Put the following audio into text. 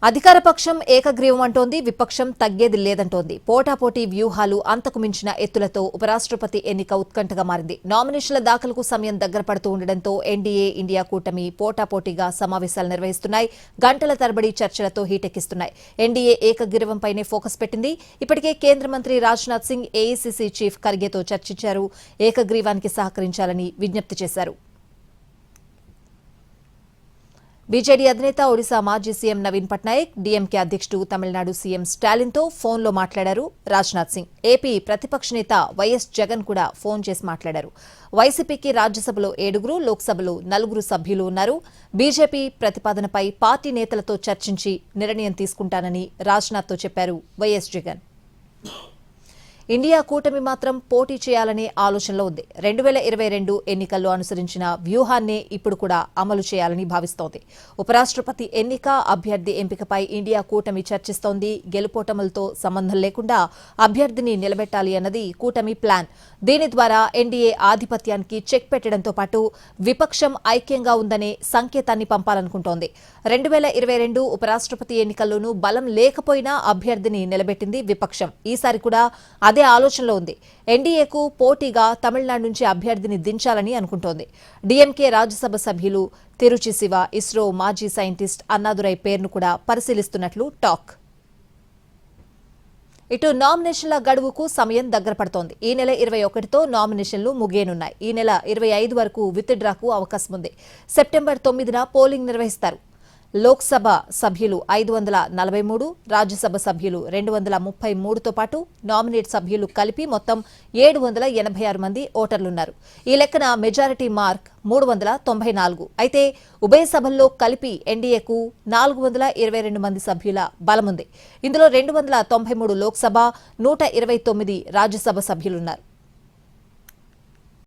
అధికార పక్షం ఏకగ్రీవం అంటోంది, విపక్షం తగ్గేది లేదంటోంది. పోటాపోటీ వ్యూహాలు అంతకు మించిన ఎత్తులతో ఉపరాష్ట్రపతి ఎన్నిక ఉత్కంఠగా మారింది. నామినేషన్ల దాఖలకు సమయం దగ్గర పడుతూ ఉండడంతో ఎన్డీఏ ఇండియా కూటమి పోటాపోటీగా సమావేశాలు నిర్వహిస్తున్నాయి. గంటల తరబడి చర్చలతో హీటెక్కిస్తున్నాయి. ఎన్డీఏ ఏకగ్రీవంపైనే ఫోకస్ పెట్టింది. ఇప్పటికే కేంద్ర మంత్రి రాజ్నాథ్ సింగ్ ఏఐసీసీ చీఫ్ ఖర్గేతో చర్చించారు. ఏకగ్రీవానికి సహకరించాలని విజ్ఞప్తి చేశారు. బీజేడీ అధినేత ఒడిశా మాజీ సీఎం నవీన్ పట్నాయక్, డీఎంకే అధ్యక్షుడు తమిళనాడు సీఎం స్టాలిన్తో ఫోన్లో మాట్లాడారు రాజ్నాథ్ సింగ్. ఏపీ ప్రతిపక్ష నేత వైఎస్ జగన్ కూడా ఫోన్ చేసి మాట్లాడారు. వైసీపీకి రాజ్యసభలో 7, లోక్సభలో 4 సభ్యులు ఉన్నారు. బీజేపీ ప్రతిపాదనపై పార్టీ నేతలతో చర్చించి నిర్ణయం తీసుకుంటానని రాజ్నాథ్తో చెప్పారు వైఎస్ జగన్. ఇండియా కూటమి మాత్రం పోటీ చేయాలనే ఆలోచనలో ఉంది. 2022 ఎన్నికల్లో అనుసరించిన వ్యూహాన్నే ఇప్పుడు కూడా అమలు చేయాలని భావిస్తోంది. ఉపరాష్ట్రపతి ఎన్నిక, అభ్యర్థి ఎంపికపై ఇండియా కూటమి చర్చిస్తోంది. గెలుపోటములతో సంబంధం లేకుండా అభ్యర్థిని నిలబెట్టాలి అన్నది కూటమి ప్లాన్. దీని ద్వారా ఎన్డీఏ ఆధిపత్యానికి చెక్ పెట్టడంతో పాటు విపక్షం ఐక్యంగా ఉందనే సంకేతాన్ని పంపాలనుకుంటోంది. 2022 ఉపరాష్ట్రపతి ఎన్నికల్లోనూ బలం లేకపోయినా అభ్యర్థిని నిలబెట్టింది విపక్షం. ఈసారి కూడా అదే ఆలోచనలో ఉంది. ఎన్డీఏకు పోటీగా తమిళనాడు నుంచి అభ్యర్థిని దించాలని అనుకుంటోంది. డీఎంకే రాజ్యసభ సభ్యులు తిరుచి శివ, ఇస్రో మాజీ సైంటిస్ట్ అన్నాదురై పేరును కూడా పరిశీలిస్తున్నట్లు టాక్. ఇటు నామినేషన్ల గడువుకు సమయం దగ్గర పడుతోంది. ఈ నెల 21తో నామినేషన్లు ముగియనున్నాయి. ఈ నెల 25 వరకు విత్ డ్రాకు అవకాశం ఉంది. సెప్టెంబర్ 9న పోలింగ్ నిర్వహిస్తారు. లోక్సభ సభ్యులు 543, రాజ్యసభ సభ్యులు 233తో పాటు నామినేట్ సభ్యులు కలిపి మొత్తం 786 మంది ఓటర్లున్నారు. ఈ లెక్కన మెజారిటీ మార్క్ 394. అయితే ఉభయ సభల్లో కలిపి ఎన్డీఏకు 422 మంది సభ్యుల బలముంది. ఇందులో 293 లోక్సభ, 129 రాజ్యసభ సభ్యులున్నారు.